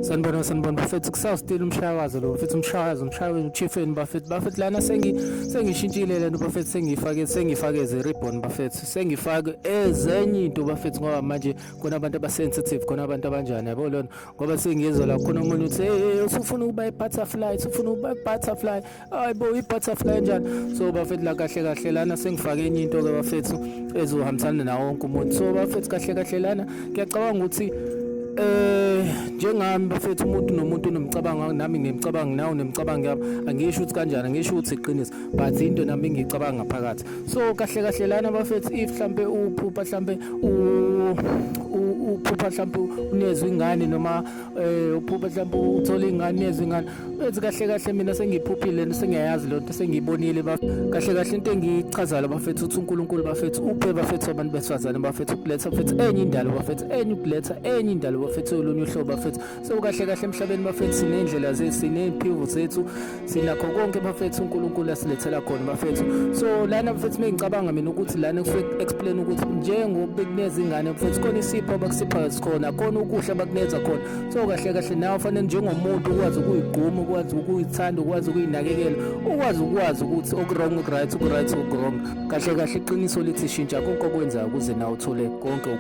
Sanibona bafethu kusawustile umshakazo lo bafethu umshakazo uchiefeni bafethu lana sengishintshile lento bafethu sengifake eze-ribbon bafethu sengifake ezenye into bafethu ngoba manje khona abantu aba-sensitive khona abantu abanjani yabo lona ngoba sengiyezwa la khona umuntu uthi usufuna ukuba i-butterfly hayi bo i-butterfly njani so bafethu la kahle lana sengifake enye into-ke bafethu ezohambisana nawo wonke umuntu so bafethu kahle lana ngiyacabanga ukuthi njengami bafethu umuntu nomuntu unomcabango nami ngiyemcabango nawe unemcabango yami angisho ukuthi kanjani angisho ukuthi iqiniso but into nami ngicabanga ngaphakathi so kahle lana bafethu if mhlambe uphupha mhlambe uphupha mhlambe unezwe ingane noma uphupha mhlambe uthola ingane unezwe ingane ethi kahle mina sengiphuphile sengiyayazi lonto sengiyibonile kahle into engichazayo bafethu uthi uNkulunkulu bafethu uphe bafethu abantu besifazane bafethu ukuletha bafethu enye indalo bafethu enye ukuletha enye indalo bafethu olunye uhlobo bafethu so kahle emhlabeni bafethu sinendlela zethu sinemphiwo zethu sinakho konke bafethu uNkulunkulu asilethela khona bafethu so lana bafethu mengicabanga mina ukuthi lana kufike explain ukuthi njengoba kuneza ingane bafethu khona isipho abakusipha sikhona khona ukudla abakuneza khona so kahle nawe fanele njengomuntu ukwazi ukuyigquma ukwazi ukuyithanda ukwazi ukuyinakekela ukwazi ukuthi okurong okuright okurong kahle iqiniso lithi shintsha konke okwenzayo ukuze nawe uthole konke